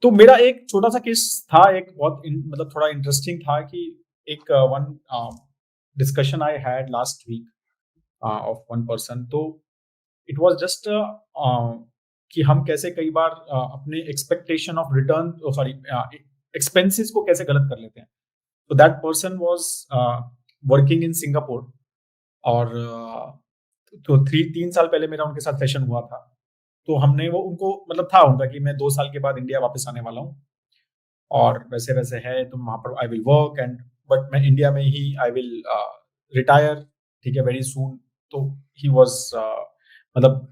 तो मेरा एक छोटा सा केस था, एक बहुत मतलब थोड़ा इंटरेस्टिंग था कि एक one discussion I had last week of one person. तो इट वाज जस्ट कि हम कैसे कई बार अपने expectation of return, sorry, expenses को कैसे गलत कर लेते हैं। तो that person was working in Singapore, और तो 3 साल पहले मेरा उनके साथ सेशन हुआ था। तो हमने वो उनको मतलब था उनका कि मैं 2 साल के बाद इंडिया वापस आने वाला हूँ, और वैसे वैसे है तो वहाँ पर I will work and, but मैं इंडिया में ही आई विल रिटायर, ठीक है, वेरी सून। तो ही वाज मतलब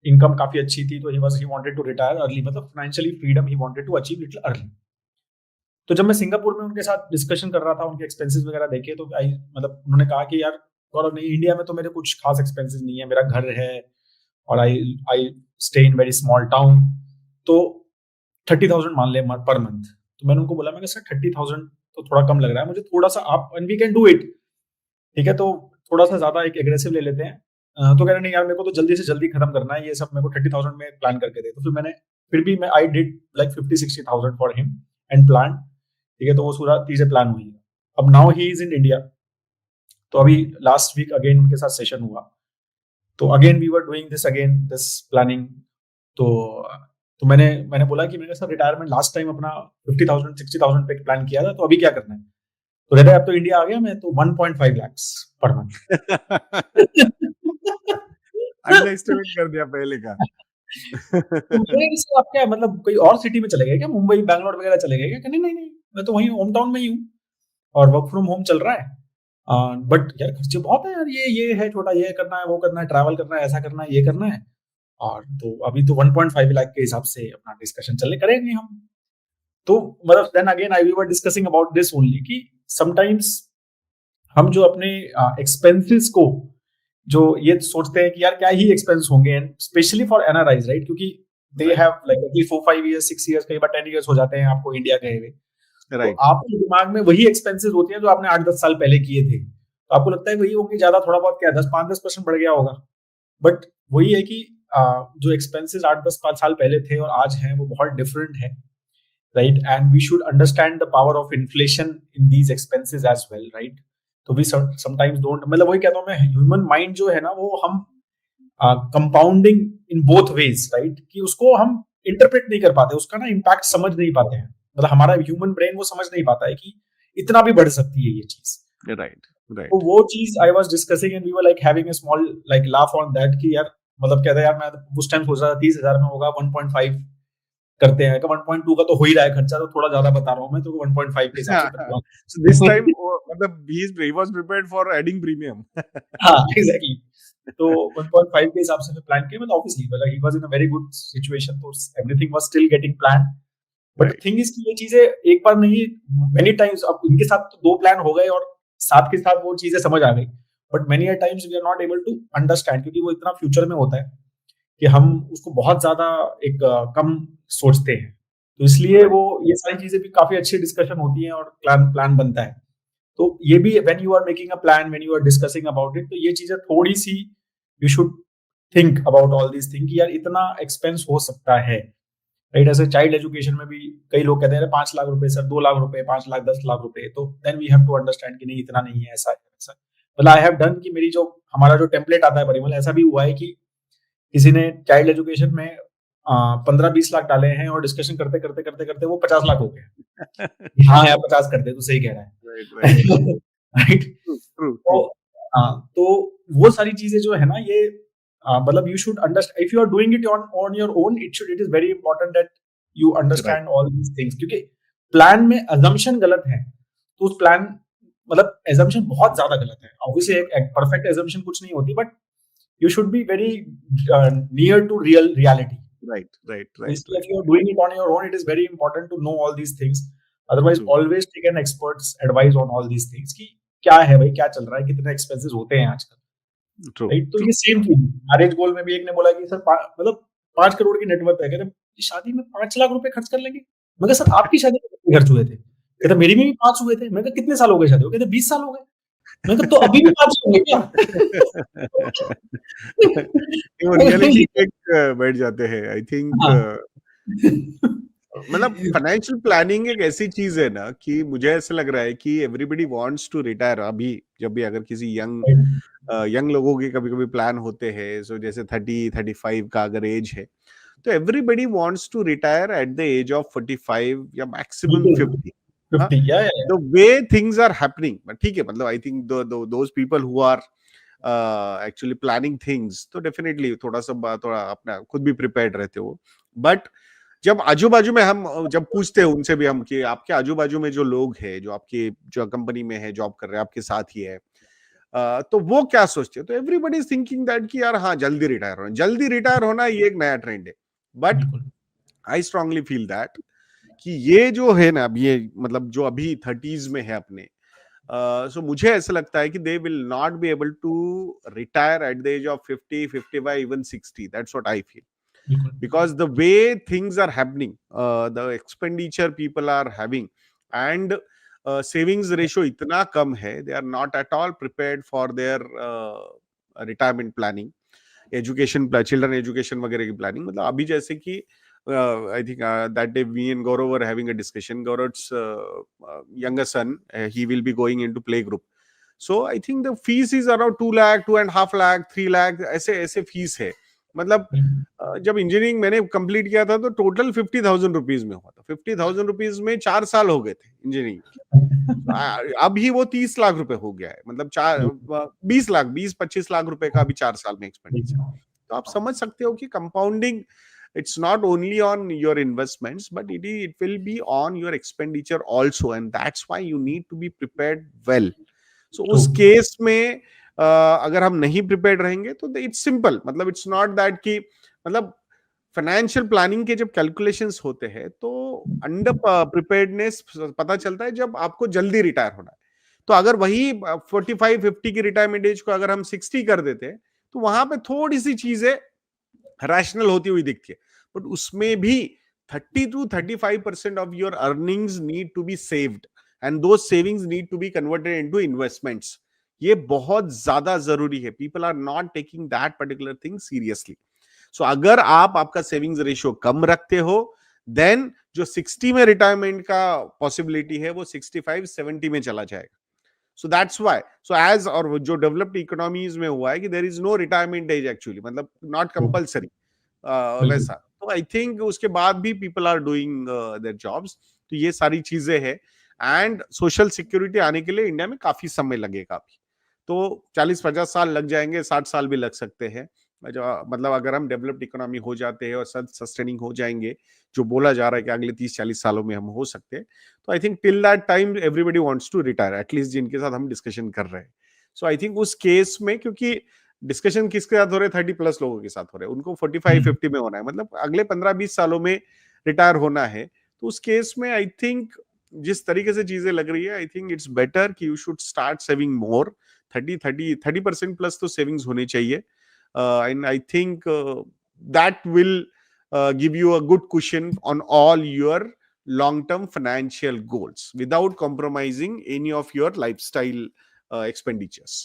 इनकम काफी अच्छी थी, तो he wanted to retire early, मतलब financially freedom he wanted to achieve little early. तो जब मैं सिंगापुर में उनके साथ डिस्कशन कर रहा था, उनके एक्सपेंसेस वगैरह देखे, तो आई मतलब उन्होंने कहा कि यार गौरव, नहीं, इंडिया में तो मेरे कुछ खास एक्सपेंसेस नहीं है, मेरा घर है और I I stay in very small town, तो 30,000 मान ले पर मंथ। तो मैंने उनको बोला, मैंने सर 30,000 तो थोड़ा कम लग रहा है मुझे, थोड़ा सा आप, and we can do it, ठीक है, तो थोड़ा सा ज्यादा एक एग्रेसिव ले लेते हैं। तो कह रहे नहीं यार, मेरे को तो जल्दी से जल्दी खत्म करना है ये सब, मेरे को 30,000 में प्लान करके दे। तो फिर भी मैं I did like 50-60,000 for him and plan, ठीक है, तो वो पूरा चीजें प्लान हुई है। अब now he is in India, तो अभी लास्ट वीक अगेन उनके साथ सेशन हुआ, तो again we were doing this planning. तो तो मैंने बोला कि मैंने सर रिटायरमेंट लास्ट टाइम अपना 50,000 60,000 पे प्लान किया था, तो अभी क्या करना है। तो कहते हैं अब तो इंडिया आ गया मैं, तो 1.5 lakhs per month. Under estimate कर दिया पहले का। तो मैंने कहा, सर आप क्या मतलब कोई और सिटी में चले गए क्या, मुंबई बैंगलोर वगैरह चले गए क्या। कहने नहीं नहीं, मैं तो वहीं होम टाउन में ही हूँ और वर्क फ्रॉम होम चल रहा है। बट यार खर्चे बहुत है यार, ये है छोटा, ये करना है, वो करना है, ट्रैवल करना है, ऐसा करना है, ये करना है। और तो अभी तो 1.5 लाख के हिसाब से अपना डिस्कशन चले करेंगे हम। तो मतलब then again I we were discussing about this only कि समटाइम्स हम जो अपने एक्सपेंसेस को जो ये सोचते हैं कि यार क्या ही एक्सपेंस होंगे, and specially for NRIs, right, क्योंकि they have like at least 4-5 years 6 years, कई बार 10 years हो जाते हैं आपको इंडिया गए हुए। तो राइट। आपके दिमाग में वही एक्सपेंसेस होती हैं जो आपने 8-10 साल पहले किए थे, तो आपको लगता है वही होंगे, ज्यादा थोड़ा बहुत क्या 10-5-10% बढ़ गया होगा। बट वही है कि जो एक्सपेंसेस 8-10 साल पहले थे और आज हैं वो बहुत डिफरेंट है, right, and we should understand the power of inflation in these expenses as well, right. तो वी समटाइम्स डोंट, मतलब वही कहता हूँ मैं, ह्यूमन माइंड जो है ना वो हम compounding in both ways, right, कि उसको हम इंटरप्रेट नहीं कर पाते, उसका ना इम्पैक्ट समझ नहीं पाते हैं, मतलब हमारा ह्यूमन ब्रेन वो समझ नहीं पाता है कि इतना भी बढ़ सकती है ये चीज। राइट। तो राइट। वो चीज I was discussing and we were like having a small like laugh on that कि यार मतलब कहता है यार, मैं उस टाइम सोच रहा था 30,000 में होगा, 1.5 करते हैं, 1.2 का तो हो ही रहा है खर्चा, तो थोड़ा ज्यादा बता रहा हूँ मैं तो 1.5 के हिसाब से So this time, करवा। मतलब he was prepared for adding premium. हाँ एग्जैक्टली। तो 1.5 के हिसाब से फिर प्लान किया, मतलब ऑब्वियसली मतलब he was in a very good situation, तो everything was still getting plan. But Right. Thing is कि ये चीजें एक बार नहीं, मेनी टाइम्स, अब इनके साथ तो 2 प्लान हो गए और साथ के साथ वो चीजें समझ आ गई, but many times we are not able to understand, क्योंकि वो इतना फ्यूचर में होता है कि हम उसको बहुत ज्यादा एक कम सोचते हैं। तो इसलिए Right. वो ये सारी चीजें भी काफी अच्छी डिस्कशन होती हैं और प्लान प्लान बनता है। तो ये भी when you are making a plan, when you are discussing about it, तो ये चीजें थोड़ी सी you should think about all these thing कि यार इतना एक्सपेंस हो सकता है, राइट। ऐसे चाइल्ड एजुकेशन में भी कई लोग कहते हैं 5 लाख रुपए सर, 2 लाख रुपए, 5 लाख, 10 लाख रुपए, तो then we have to understand कि नहीं इतना नहीं है, ऐसा है ऐसा। मतलब आई हैव डन कि मेरी जो हमारा जो टेम्पलेट आता है परिमल, ऐसा भी हुआ है कि किसी ने चाइल्ड एजुकेशन में 15-20 लाख डाले हैं और डिस्कशन करते करते करते करते वो 50 लाख हो गए। हाँ यार 50 कर दे, तो सही कह रहा Right. Right. है। राइट। True. True. तो True. तो वो सारी चीजें जो है ना ये मतलब you should understand if you are doing it on your own, it is very important that you Right. Understand all these things, क्योंकि प्लान में अजम्पशन गलत है, तो उस प्लान मतलब एजम्पशन बहुत ज्यादा गलत है। ऑब्वियसली एक परफेक्ट एजम्पशन कुछ नहीं होती, but you should be very near to real reality. Right. Right. So Right. if Right. you are doing it on your own, it is very important to know all these things. Otherwise, True. always take an expert's advice on all these things कि क्या है भाई, क्या चल रहा है, कितने expenses होते हैं आजकल, True. राइट। तो True. ये सेम चीज मैरिज गोल में भी एक ने बोला कि सर मतलब 5 करोड़ की नेटवर्थ है, कहते शादी में 5 लाख रुपए खर्च कर लेंगे। मैं कहा सर आपकी शादी में कितने खर्च हुए थे, कहते मेरी में भी 5 हुए थे। मैं कहा कितने साल हो गए शादी को, कहते 20 साल हो गए। मैं कहा तो अभी भी 5 होंगे क्या। वो मैं कहा, रियलिटी चेक बैठ जाते हैं, आई थिंक। हाँ मतलब फाइनेंशियल प्लानिंग एक ऐसी चीज है ना कि मुझे ऐसा लग रहा है कि एवरीबडी वांट्स टू रिटायर अभी, जब भी अगर किसी यंग लोगों के कभी कभी प्लान होते हैं, सो जैसे 30-35 का अगर एज है, तो everybody wants to retire at the age of 45 या मैक्सिमम बिल्कुल 50. 50 या the way things are happening, ठीक है, मतलब I think those people who are actually planning things, तो डेफिनेटली थोड़ा अपना खुद भी प्रिपेयर्ड रहते हो. बट जब आजू बाजू में हम जब पूछते हैं उनसे भी हम कि आपके आजू बाजू में जो लोग हैं, जो आपकी जो कंपनी में है, जॉब कर रहे हैं, आपके साथ ही है, तो वो क्या सोचते हैं, तो एवरीबडी इज थिंकिंग दैट कि यार हाँ, जल्दी रिटायर होना ये एक नया ट्रेंड है. बट बिल्कुल आई स्ट्रांगली फील दैट कि ये जो है ना, अब ये मतलब जो अभी 30s में है अपने, सो मुझे ऐसा लगता है कि they will not be able to retire at the age of 50, 55, even 60. That's what I feel. बिल्कुल Because the way things are happening, the expenditure people are having, and savings ratio itna kam hai, they are not at all prepared for their retirement planning, children education वगैरह की planning. मतलब अभी जैसे कि I think that day me and Gaurav were having a discussion. Gaurav's younger son, he will be going into play group. So I think the fees is around 2 lakh, 2.5 lakh, 3 lakh, ऐसे fees है. मतलब जब engineering मैंने complete किया था तो total 50,000 rupees में हुआ था. 50,000 रुपीज में 4 साल हो गए थे इंजीनियरिंग. अभी वो 30 लाख रुपए हो गया है. मतलब 20 लाख रुपए का अभी 4 साल में एक्सपेंडिचर. तो आप समझ सकते हो कि compounding, it's not only on your investments, but it will be on your expenditure also, and that's why you need to be prepared well. So उस केस में अगर हम नहीं प्रिपेयर्ड रहेंगे तो इट्स सिंपल, मतलब इट्स नॉट दैट कि मतलब फाइनेंशियल प्लानिंग के जब कैलकुलेशंस होते हैं तो अंडर प्रिपेयर्डनेस पता चलता है जब आपको जल्दी रिटायर होना है. तो अगर वही 45-50 की रिटायरमेंट एज को अगर हम 60 कर देते हैं तो वहां पे थोड़ी सी चीजें रैशनल होती हुई दिखती है. बट उसमें भी 30-35% of your earnings need to be saved, and those savings need to be converted into investments. ये बहुत ज्यादा जरूरी है. People are not taking that particular thing seriously. So अगर आप आपका सेविंग्स रेशियो कम रखते हो, देन जो 60 में रिटायरमेंट का पॉसिबिलिटी है वो 65-70 में चला जाएगा. So that's why, so age और जो डेवलप्ड इकोनॉमीज में हुआ है कि there is no retirement age actually, मतलब नॉट कंपल्सरी वैसा. तो आई थिंक उसके बाद भी people are doing their jobs. तो ये सारी चीजें हैं. एंड सोशल सिक्योरिटी आने के लिए इंडिया में काफी समय लगेगा अभी. तो 40-50 साल लग जाएंगे, 60 साल भी लग सकते हैं. मतलब अगर हम डेवलप्ड इकोनॉमी हो जाते हैं और सस्टेनिंग हो जाएंगे, जो बोला जा रहा है कि अगले 30-40 सालों में हम हो सकते हैं, तो I think till that time everybody wants to retire, at least जिनके साथ हम डिस्कशन कर रहे हैं. सो आई थिंक उस केस में, क्योंकि डिस्कशन किसके साथ हो रहे हैं, 30+ लोगों के साथ हो रहे हैं, उनको 45-50 में होना है, मतलब अगले 15-20 सालों में रिटायर होना है. तो उस केस में आई थिंक जिस तरीके से चीजें लग रही है, आई थिंक इट्स बेटर कि you should start saving more. 30% plus तो सेविंग्स होनी चाहिए. And I think that will give you a good cushion on all your long-term financial goals without compromising any of your lifestyle expenditures.